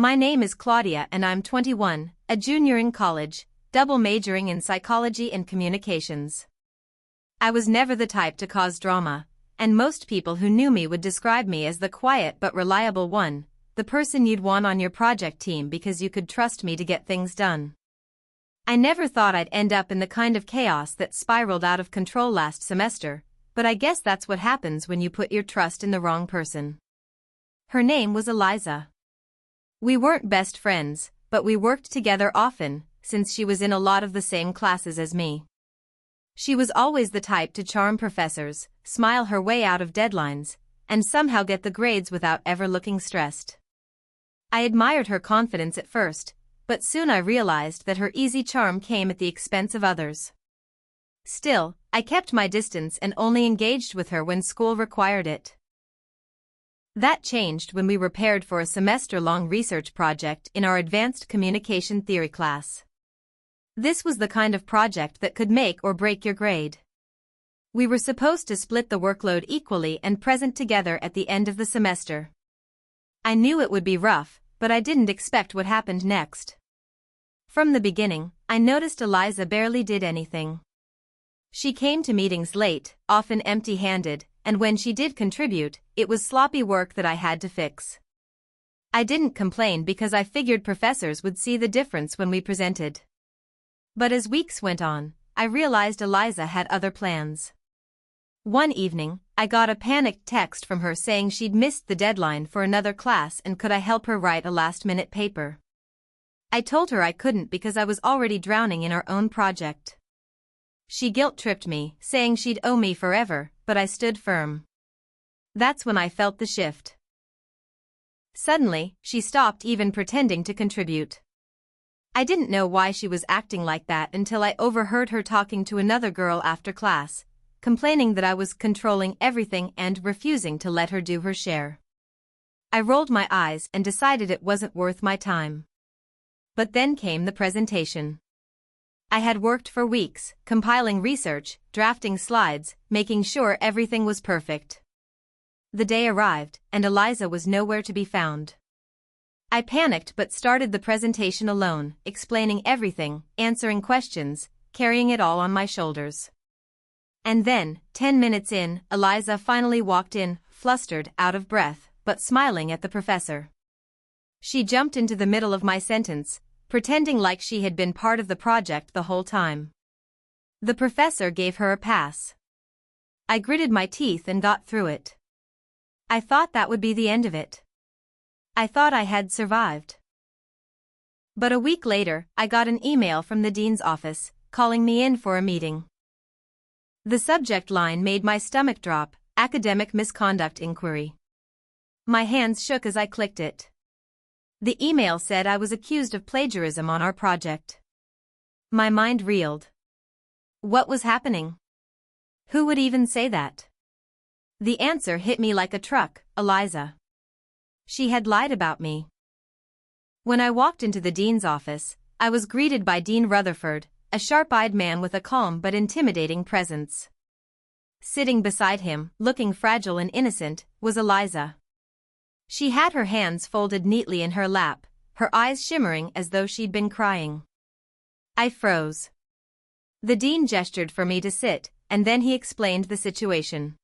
My name is Claudia and I'm 21, a junior in college, double majoring in psychology and communications. I was never the type to cause drama, and most people who knew me would describe me as the quiet but reliable one, the person you'd want on your project team because you could trust me to get things done. I never thought I'd end up in the kind of chaos that spiraled out of control last semester, but I guess that's what happens when you put your trust in the wrong person. Her name was Eliza. We weren't best friends, but we worked together often, since she was in a lot of the same classes as me. She was always the type to charm professors, smile her way out of deadlines, and somehow get the grades without ever looking stressed. I admired her confidence at first, but soon I realized that her easy charm came at the expense of others. Still, I kept my distance and only engaged with her when school required it. That changed when we were paired for a semester-long research project in our advanced communication theory class. This was the kind of project that could make or break your grade. We were supposed to split the workload equally and present together at the end of the semester. I knew it would be rough, but I didn't expect what happened next. From the beginning, I noticed Eliza barely did anything. She came to meetings late, often empty-handed, and when she did contribute, it was sloppy work that I had to fix. I didn't complain because I figured professors would see the difference when we presented. But as weeks went on, I realized Eliza had other plans. One evening, I got a panicked text from her saying she'd missed the deadline for another class and could I help her write a last-minute paper. I told her I couldn't because I was already drowning in our own project. She guilt-tripped me, saying she'd owe me forever, but I stood firm. That's when I felt the shift. Suddenly, she stopped even pretending to contribute. I didn't know why she was acting like that until I overheard her talking to another girl after class, complaining that I was controlling everything and refusing to let her do her share. I rolled my eyes and decided it wasn't worth my time. But then came the presentation. I had worked for weeks, compiling research, drafting slides, making sure everything was perfect. The day arrived, and Eliza was nowhere to be found. I panicked but started the presentation alone, explaining everything, answering questions, carrying it all on my shoulders. And then, 10 minutes in, Eliza finally walked in, flustered, out of breath, but smiling at the professor. She jumped into the middle of my sentence, pretending like she had been part of the project the whole time. The professor gave her a pass. I gritted my teeth and got through it. I thought that would be the end of it. I thought I had survived. But a week later, I got an email from the dean's office, calling me in for a meeting. The subject line made my stomach drop, academic misconduct inquiry. My hands shook as I clicked it. The email said I was accused of plagiarism on our project. My mind reeled. What was happening? Who would even say that? The answer hit me like a truck, Eliza. She had lied about me. When I walked into the dean's office, I was greeted by Dean Rutherford, a sharp-eyed man with a calm but intimidating presence. Sitting beside him, looking fragile and innocent, was Eliza. She had her hands folded neatly in her lap, her eyes shimmering as though she'd been crying. I froze. The dean gestured for me to sit, and then he explained the situation.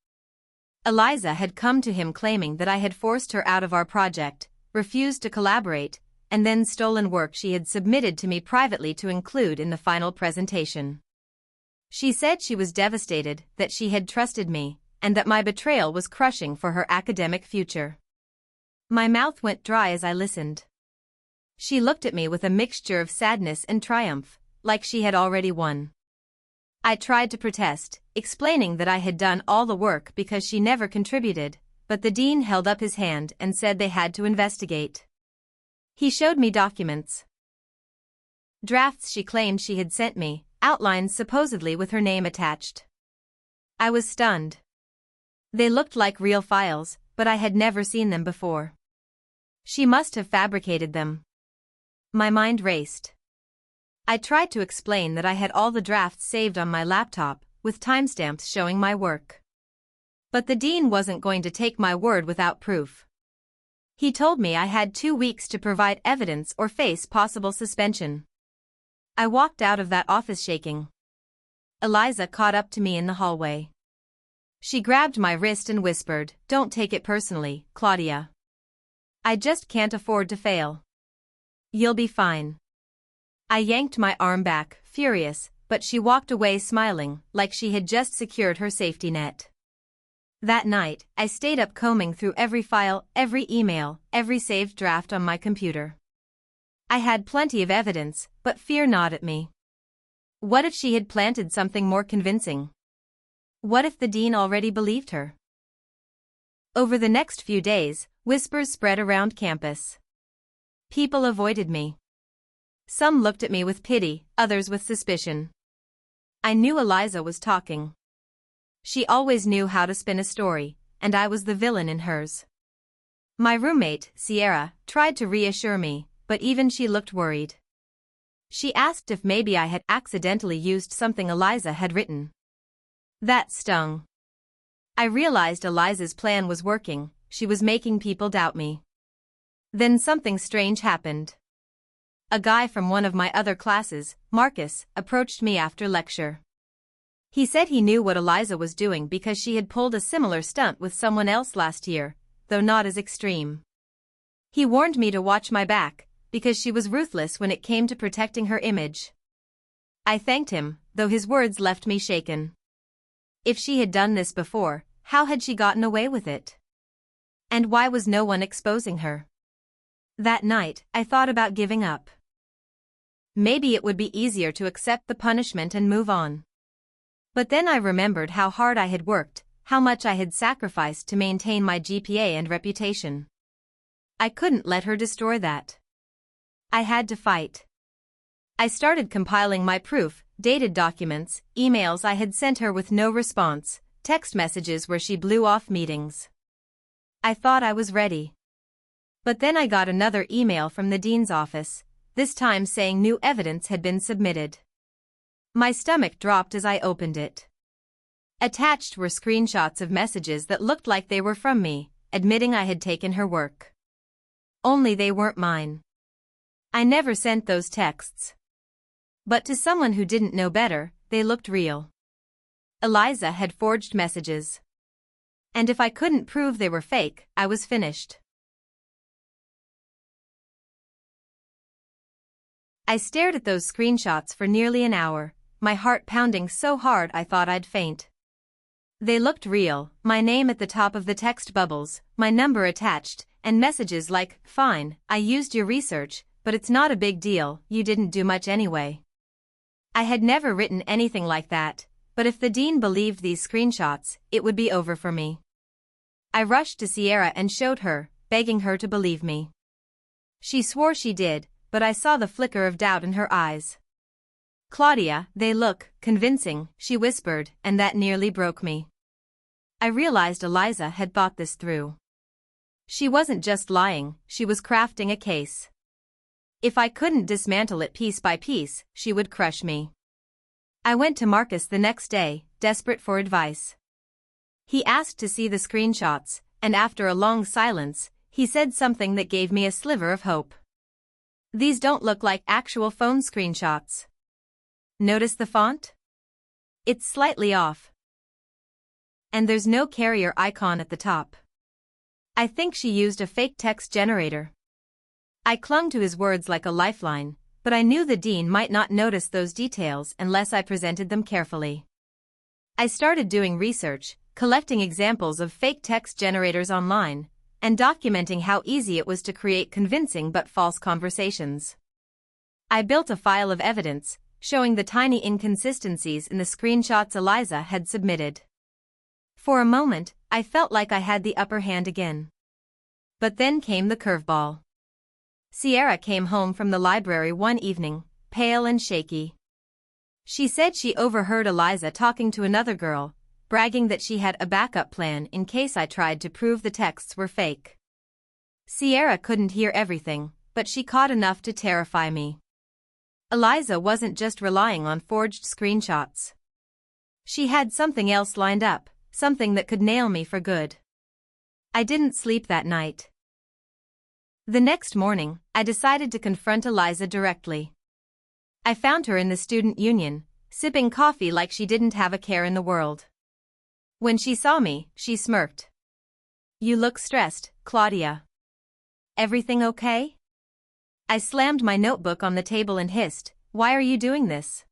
Eliza had come to him claiming that I had forced her out of our project, refused to collaborate, and then stolen work she had submitted to me privately to include in the final presentation. She said she was devastated that she had trusted me, and that my betrayal was crushing for her academic future. My mouth went dry as I listened. She looked at me with a mixture of sadness and triumph, like she had already won. I tried to protest, explaining that I had done all the work because she never contributed, but the dean held up his hand and said they had to investigate. He showed me documents. Drafts she claimed she had sent me, outlines supposedly with her name attached. I was stunned. They looked like real files, but I had never seen them before. She must have fabricated them. My mind raced. I tried to explain that I had all the drafts saved on my laptop, with timestamps showing my work. But the dean wasn't going to take my word without proof. He told me I had 2 weeks to provide evidence or face possible suspension. I walked out of that office shaking. Eliza caught up to me in the hallway. She grabbed my wrist and whispered, "Don't take it personally, Claudia. I just can't afford to fail. You'll be fine." I yanked my arm back, furious, but she walked away smiling, like she had just secured her safety net. That night, I stayed up combing through every file, every email, every saved draft on my computer. I had plenty of evidence, but fear gnawed at me. What if she had planted something more convincing? What if the dean already believed her? Over the next few days, whispers spread around campus. People avoided me. Some looked at me with pity, others with suspicion. I knew Eliza was talking. She always knew how to spin a story, and I was the villain in hers. My roommate, Sierra, tried to reassure me, but even she looked worried. She asked if maybe I had accidentally used something Eliza had written. That stung. I realized Eliza's plan was working. She was making people doubt me. Then something strange happened. A guy from one of my other classes, Marcus, approached me after lecture. He said he knew what Eliza was doing because she had pulled a similar stunt with someone else last year, though not as extreme. He warned me to watch my back, because she was ruthless when it came to protecting her image. I thanked him, though his words left me shaken. If she had done this before, how had she gotten away with it? And why was no one exposing her? That night, I thought about giving up. Maybe it would be easier to accept the punishment and move on. But then I remembered how hard I had worked, how much I had sacrificed to maintain my GPA and reputation. I couldn't let her destroy that. I had to fight. I started compiling my proof, dated documents, emails I had sent her with no response, text messages where she blew off meetings. I thought I was ready. But then I got another email from the dean's office, this time saying new evidence had been submitted. My stomach dropped as I opened it. Attached were screenshots of messages that looked like they were from me, admitting I had taken her work. Only they weren't mine. I never sent those texts. But to someone who didn't know better, they looked real. Eliza had forged messages. And if I couldn't prove they were fake, I was finished. I stared at those screenshots for nearly an hour, my heart pounding so hard I thought I'd faint. They looked real, my name at the top of the text bubbles, my number attached, and messages like, "Fine, I used your research, but it's not a big deal, you didn't do much anyway." I had never written anything like that, but if the dean believed these screenshots, it would be over for me. I rushed to Sierra and showed her, begging her to believe me. She swore she did, but I saw the flicker of doubt in her eyes. "Claudia, they look convincing," she whispered, and that nearly broke me. I realized Eliza had thought this through. She wasn't just lying, she was crafting a case. If I couldn't dismantle it piece by piece, she would crush me. I went to Marcus the next day, desperate for advice. He asked to see the screenshots, and after a long silence, he said something that gave me a sliver of hope. "These don't look like actual phone screenshots. Notice the font? It's slightly off. And there's no carrier icon at the top. I think she used a fake text generator." I clung to his words like a lifeline, but I knew the dean might not notice those details unless I presented them carefully. I started doing research, collecting examples of fake text generators online, and documenting how easy it was to create convincing but false conversations. I built a file of evidence, showing the tiny inconsistencies in the screenshots Eliza had submitted. For a moment, I felt like I had the upper hand again. But then came the curveball. Sierra came home from the library one evening, pale and shaky. She said she overheard Eliza talking to another girl, bragging that she had a backup plan in case I tried to prove the texts were fake. Sierra couldn't hear everything, but she caught enough to terrify me. Eliza wasn't just relying on forged screenshots. She had something else lined up, something that could nail me for good. I didn't sleep that night. The next morning, I decided to confront Eliza directly. I found her in the student union, sipping coffee like she didn't have a care in the world. When she saw me, she smirked. "You look stressed, Claudia. Everything okay?" I slammed my notebook on the table and hissed, "Why are you doing this?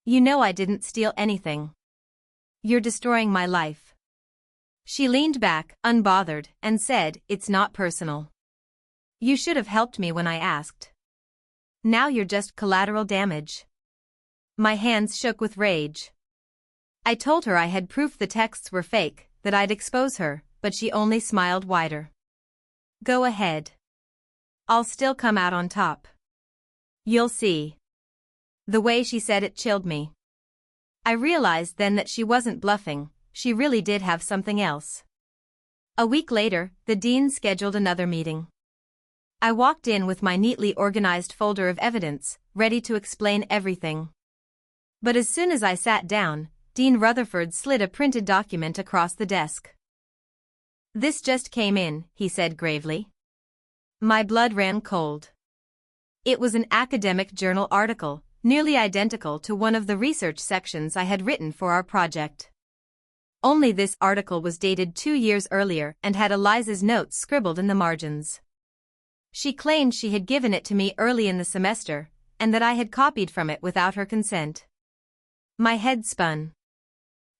You know I didn't steal anything. You're destroying my life." She leaned back, unbothered, and said, "It's not personal. You should have helped me when I asked. Now you're just collateral damage." My hands shook with rage. I told her I had proof the texts were fake, that I'd expose her, but she only smiled wider. "Go ahead. I'll still come out on top. You'll see." The way she said it chilled me. I realized then that she wasn't bluffing, she really did have something else. A week later, the dean scheduled another meeting. I walked in with my neatly organized folder of evidence, ready to explain everything. But as soon as I sat down, Dean Rutherford slid a printed document across the desk. "This just came in," he said gravely. My blood ran cold. It was an academic journal article, nearly identical to one of the research sections I had written for our project. Only this article was dated 2 years earlier and had Eliza's notes scribbled in the margins. She claimed she had given it to me early in the semester, and that I had copied from it without her consent. My head spun.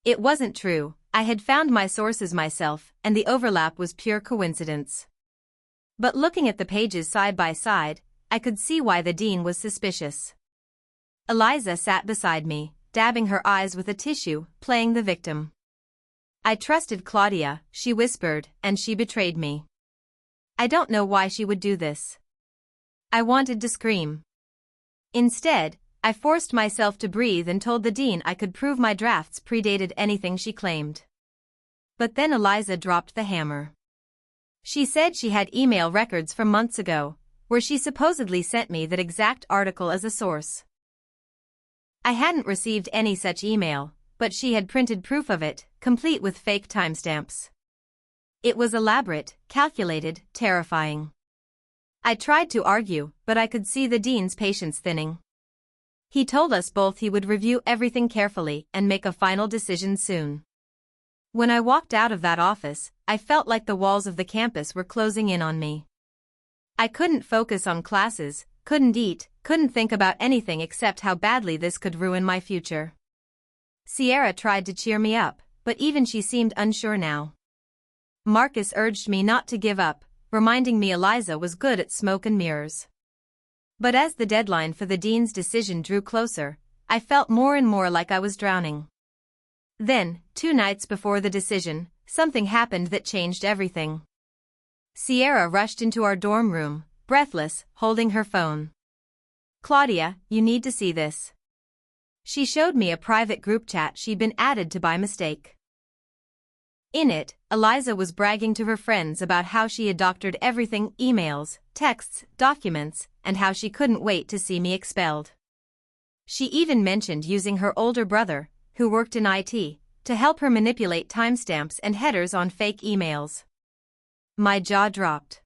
It wasn't true, I had found my sources myself, and the overlap was pure coincidence. But looking at the pages side by side, I could see why the dean was suspicious. Eliza sat beside me, dabbing her eyes with a tissue, playing the victim. "I trusted Claudia," she whispered, "and she betrayed me. I don't know why she would do this." I wanted to scream. Instead, I forced myself to breathe and told the dean I could prove my drafts predated anything she claimed. But then Eliza dropped the hammer. She said she had email records from months ago, where she supposedly sent me that exact article as a source. I hadn't received any such email, but she had printed proof of it, complete with fake timestamps. It was elaborate, calculated, terrifying. I tried to argue, but I could see the dean's patience thinning. He told us both he would review everything carefully and make a final decision soon. When I walked out of that office, I felt like the walls of the campus were closing in on me. I couldn't focus on classes, couldn't eat, couldn't think about anything except how badly this could ruin my future. Sierra tried to cheer me up, but even she seemed unsure now. Marcus urged me not to give up, reminding me Eliza was good at smoke and mirrors. But as the deadline for the dean's decision drew closer, I felt more and more like I was drowning. Then, 2 nights before the decision, something happened that changed everything. Sierra rushed into our dorm room, breathless, holding her phone. "Claudia, you need to see this." She showed me a private group chat she'd been added to by mistake. In it, Eliza was bragging to her friends about how she had doctored everything, emails, texts, documents, and how she couldn't wait to see me expelled. She even mentioned using her older brother, who worked in IT, to help her manipulate timestamps and headers on fake emails. My jaw dropped.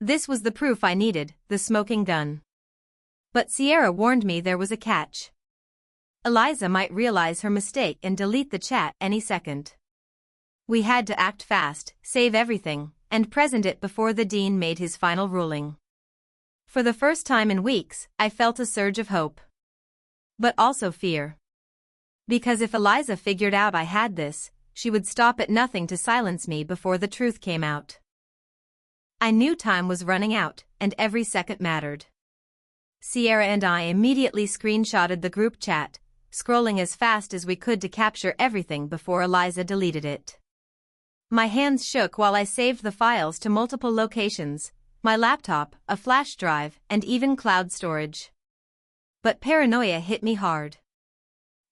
This was the proof I needed, the smoking gun. But Sierra warned me there was a catch. Eliza might realize her mistake and delete the chat any second. We had to act fast, save everything, and present it before the dean made his final ruling. For the first time in weeks, I felt a surge of hope. But also fear. Because if Eliza figured out I had this, she would stop at nothing to silence me before the truth came out. I knew time was running out, and every second mattered. Sierra and I immediately screenshotted the group chat, scrolling as fast as we could to capture everything before Eliza deleted it. My hands shook while I saved the files to multiple locations, my laptop, a flash drive, and even cloud storage. But paranoia hit me hard.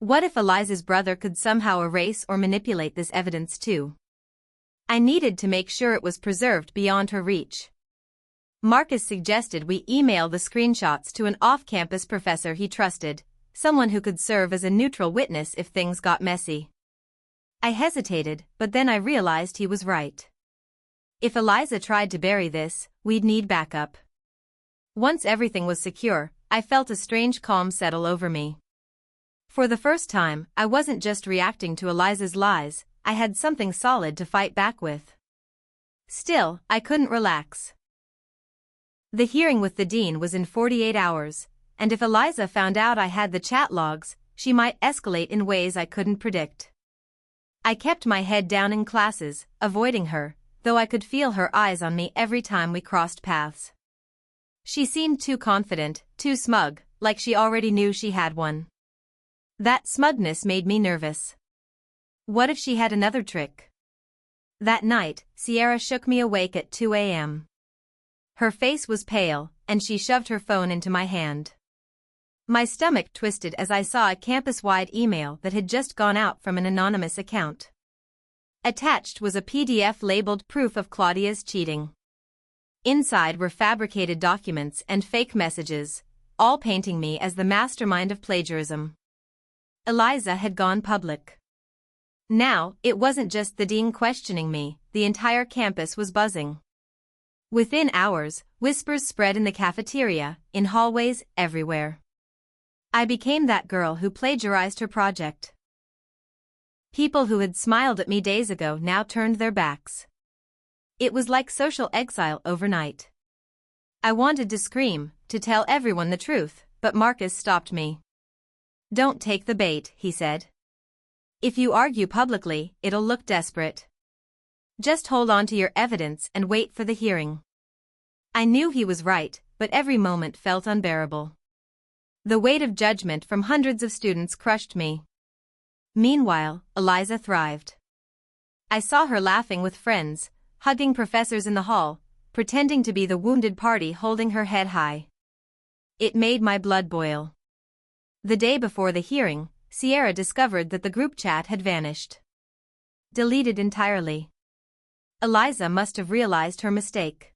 What if Eliza's brother could somehow erase or manipulate this evidence too? I needed to make sure it was preserved beyond her reach. Marcus suggested we email the screenshots to an off-campus professor he trusted, someone who could serve as a neutral witness if things got messy. I hesitated, but then I realized he was right. If Eliza tried to bury this, we'd need backup. Once everything was secure, I felt a strange calm settle over me. For the first time, I wasn't just reacting to Eliza's lies, I had something solid to fight back with. Still, I couldn't relax. The hearing with the dean was in 48 hours, and if Eliza found out I had the chat logs, she might escalate in ways I couldn't predict. I kept my head down in classes, avoiding her, though I could feel her eyes on me every time we crossed paths. She seemed too confident, too smug, like she already knew she had one. That smugness made me nervous. What if she had another trick? That night, Sierra shook me awake at 2 a.m. Her face was pale, and she shoved her phone into my hand. My stomach twisted as I saw a campus-wide email that had just gone out from an anonymous account. Attached was a PDF labeled proof of Claudia's cheating. Inside were fabricated documents and fake messages, all painting me as the mastermind of plagiarism. Eliza had gone public. Now, it wasn't just the dean questioning me, the entire campus was buzzing. Within hours, whispers spread in the cafeteria, in hallways, everywhere. I became that girl who plagiarized her project. People who had smiled at me days ago now turned their backs. It was like social exile overnight. I wanted to scream, to tell everyone the truth, but Marcus stopped me. "Don't take the bait," he said. "If you argue publicly, it'll look desperate. Just hold on to your evidence and wait for the hearing." I knew he was right, but every moment felt unbearable. The weight of judgment from hundreds of students crushed me. Meanwhile, Eliza thrived. I saw her laughing with friends, hugging professors in the hall, pretending to be the wounded party holding her head high. It made my blood boil. The day before the hearing, Sierra discovered that the group chat had vanished. Deleted entirely. Eliza must have realized her mistake.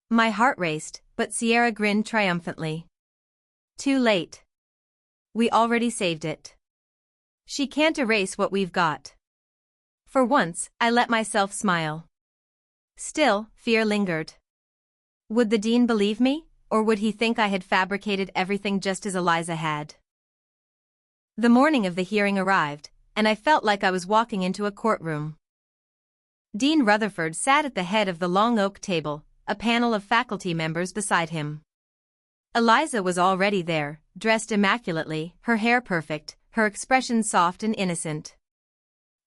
My heart raced, but Sierra grinned triumphantly. Too late. We already saved it. She can't erase what we've got. For once, I let myself smile. Still, fear lingered. Would the dean believe me, or would he think I had fabricated everything just as Eliza had? The morning of the hearing arrived, and I felt like I was walking into a courtroom. Dean Rutherford sat at the head of the long oak table, a panel of faculty members beside him. Eliza was already there, dressed immaculately, her hair perfect, her expression soft and innocent.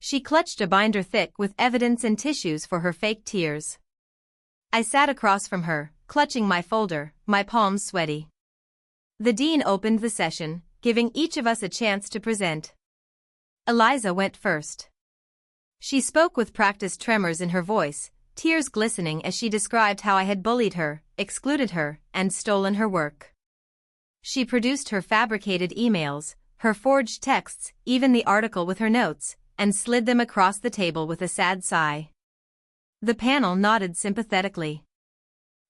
She clutched a binder thick with evidence and tissues for her fake tears. I sat across from her, clutching my folder, my palms sweaty. The dean opened the session, giving each of us a chance to present. Eliza went first. She spoke with practiced tremors in her voice, tears glistening as she described how I had bullied her, excluded her, and stolen her work. She produced her fabricated emails, her forged texts, even the article with her notes, and slid them across the table with a sad sigh. The panel nodded sympathetically.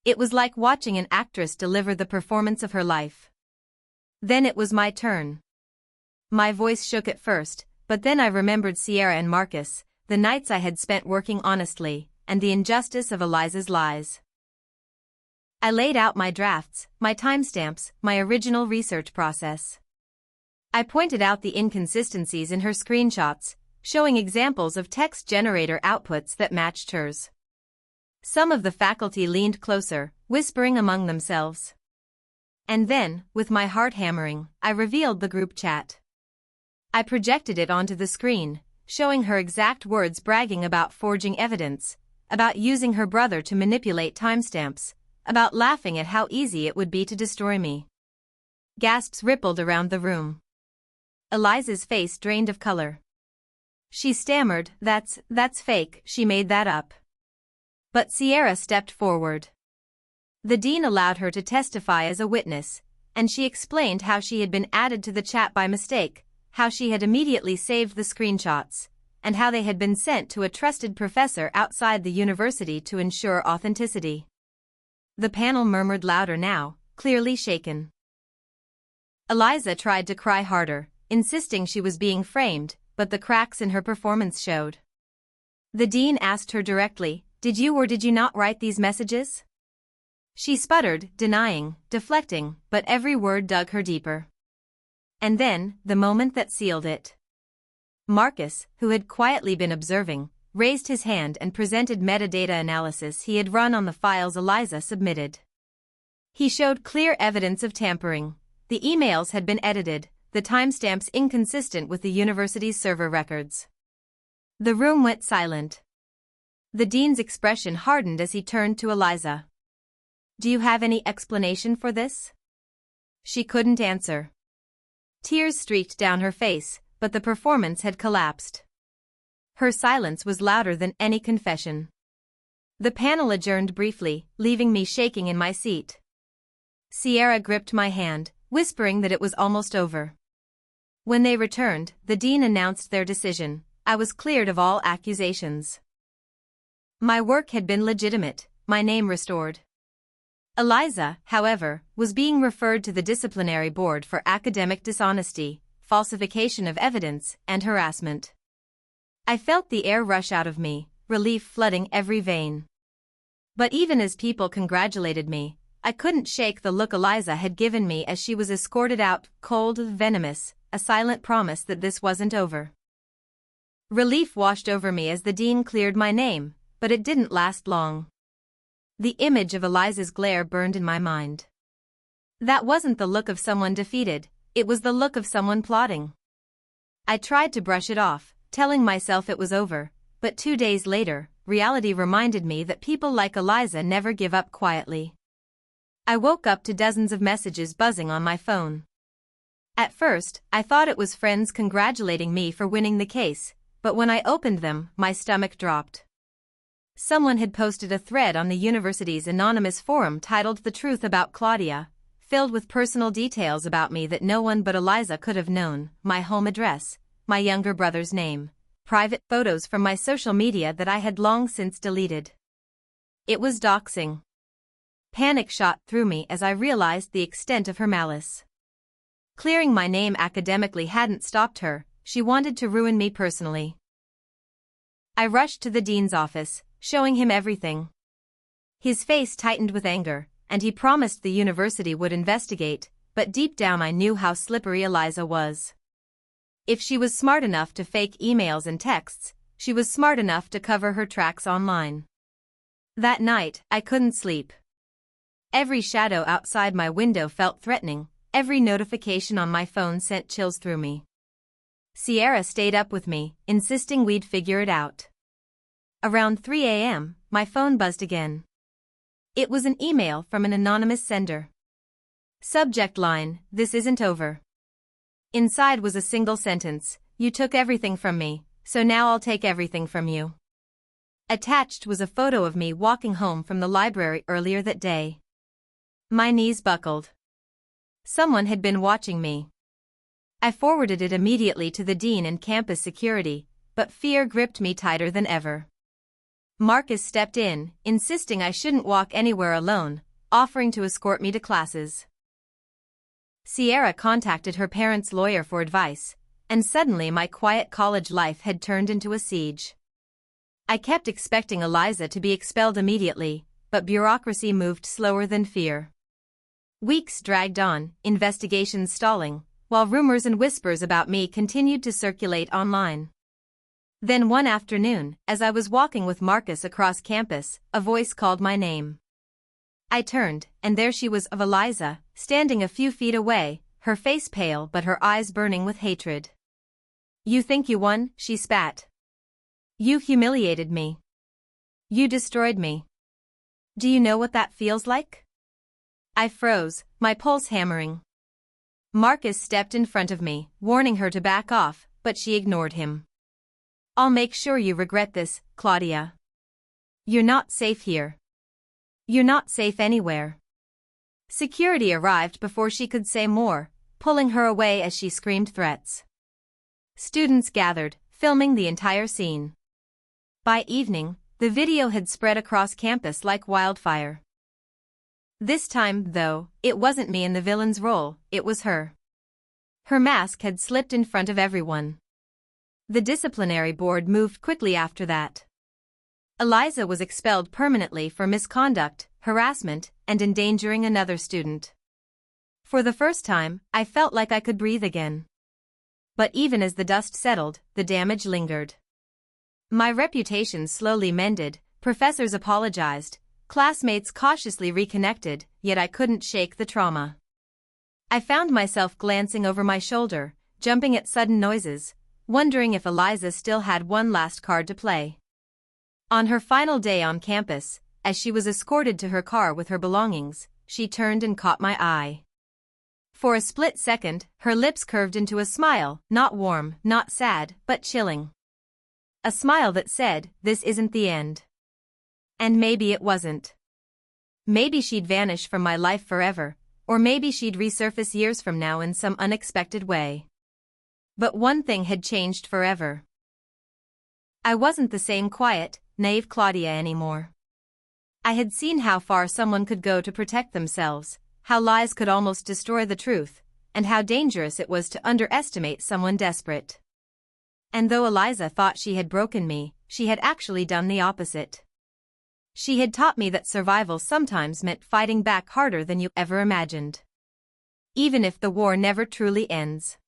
It was like watching an actress deliver the performance of her life. Then it was my turn. My voice shook at first, but then I remembered Sierra and Marcus, the nights I had spent working honestly, and the injustice of Eliza's lies. I laid out my drafts, my timestamps, my original research process. I pointed out the inconsistencies in her screenshots, showing examples of text generator outputs that matched hers. Some of the faculty leaned closer, whispering among themselves. And then, with my heart hammering, I revealed the group chat. I projected it onto the screen, showing her exact words bragging about forging evidence, about using her brother to manipulate timestamps, about laughing at how easy it would be to destroy me. Gasps rippled around the room. Eliza's face drained of color. She stammered, that's fake, she made that up. But Sierra stepped forward. The dean allowed her to testify as a witness, and she explained how she had been added to the chat by mistake, how she had immediately saved the screenshots, and how they had been sent to a trusted professor outside the university to ensure authenticity. The panel murmured louder now, clearly shaken. Eliza tried to cry harder, insisting she was being framed, but the cracks in her performance showed. The dean asked her directly, Did you or did you not write these messages? She sputtered, denying, deflecting, but every word dug her deeper. And then, the moment that sealed it. Marcus, who had quietly been observing, raised his hand and presented metadata analysis he had run on the files Eliza submitted. He showed clear evidence of tampering. The emails had been edited, the timestamps inconsistent with the university's server records. The room went silent. The dean's expression hardened as he turned to Eliza. Do you have any explanation for this? She couldn't answer. Tears streaked down her face, but the performance had collapsed. Her silence was louder than any confession. The panel adjourned briefly, leaving me shaking in my seat. Sierra gripped my hand, whispering that it was almost over. When they returned, the dean announced their decision. I was cleared of all accusations. My work had been legitimate, my name restored. Eliza, however, was being referred to the disciplinary board for academic dishonesty, falsification of evidence, and harassment. I felt the air rush out of me, relief flooding every vein. But even as people congratulated me, I couldn't shake the look Eliza had given me as she was escorted out, cold, venomous, a silent promise that this wasn't over. Relief washed over me as the dean cleared my name, but it didn't last long. The image of Eliza's glare burned in my mind. That wasn't the look of someone defeated, it was the look of someone plotting. I tried to brush it off, telling myself it was over, but 2 days later, reality reminded me that people like Eliza never give up quietly. I woke up to dozens of messages buzzing on my phone. At first, I thought it was friends congratulating me for winning the case, but when I opened them, my stomach dropped. Someone had posted a thread on the university's anonymous forum titled "The Truth About Claudia," filled with personal details about me that no one but Eliza could have known, my home address, my younger brother's name, private photos from my social media that I had long since deleted. It was doxing. Panic shot through me as I realized the extent of her malice. Clearing my name academically hadn't stopped her, she wanted to ruin me personally. I rushed to the dean's office, showing him everything. His face tightened with anger, and he promised the university would investigate, but deep down I knew how slippery Eliza was. If she was smart enough to fake emails and texts, she was smart enough to cover her tracks online. That night, I couldn't sleep. Every shadow outside my window felt threatening, every notification on my phone sent chills through me. Sierra stayed up with me, insisting we'd figure it out. Around 3 a.m., my phone buzzed again. It was an email from an anonymous sender. Subject line, "This isn't over." Inside was a single sentence, "You took everything from me, so now I'll take everything from you." Attached was a photo of me walking home from the library earlier that day. My knees buckled. Someone had been watching me. I forwarded it immediately to the dean and campus security, but fear gripped me tighter than ever. Marcus stepped in, insisting I shouldn't walk anywhere alone, offering to escort me to classes. Sierra contacted her parents' lawyer for advice, and suddenly my quiet college life had turned into a siege. I kept expecting Eliza to be expelled immediately, but bureaucracy moved slower than fear. Weeks dragged on, investigations stalling, while rumors and whispers about me continued to circulate online. Then one afternoon, as I was walking with Marcus across campus, a voice called my name. I turned, and there she was, of Eliza, standing a few feet away, her face pale but her eyes burning with hatred. "You think you won?" she spat. "You humiliated me. You destroyed me. Do you know what that feels like?" I froze, my pulse hammering. Marcus stepped in front of me, warning her to back off, but she ignored him. "I'll make sure you regret this, Claudia. You're not safe here. You're not safe anywhere." Security arrived before she could say more, pulling her away as she screamed threats. Students gathered, filming the entire scene. By evening, the video had spread across campus like wildfire. This time, though, it wasn't me in the villain's role, it was her. Her mask had slipped in front of everyone. The disciplinary board moved quickly after that. Eliza was expelled permanently for misconduct, harassment, and endangering another student. For the first time, I felt like I could breathe again. But even as the dust settled, the damage lingered. My reputation slowly mended, professors apologized, classmates cautiously reconnected, yet I couldn't shake the trauma. I found myself glancing over my shoulder, jumping at sudden noises, wondering if Eliza still had one last card to play. On her final day on campus, as she was escorted to her car with her belongings, she turned and caught my eye. For a split second, her lips curved into a smile, not warm, not sad, but chilling. A smile that said, "This isn't the end." And maybe it wasn't. Maybe she'd vanish from my life forever, or maybe she'd resurface years from now in some unexpected way. But one thing had changed forever. I wasn't the same quiet, naive Claudia anymore. I had seen how far someone could go to protect themselves, how lies could almost destroy the truth, and how dangerous it was to underestimate someone desperate. And though Eliza thought she had broken me, she had actually done the opposite. She had taught me that survival sometimes meant fighting back harder than you ever imagined. Even if the war never truly ends.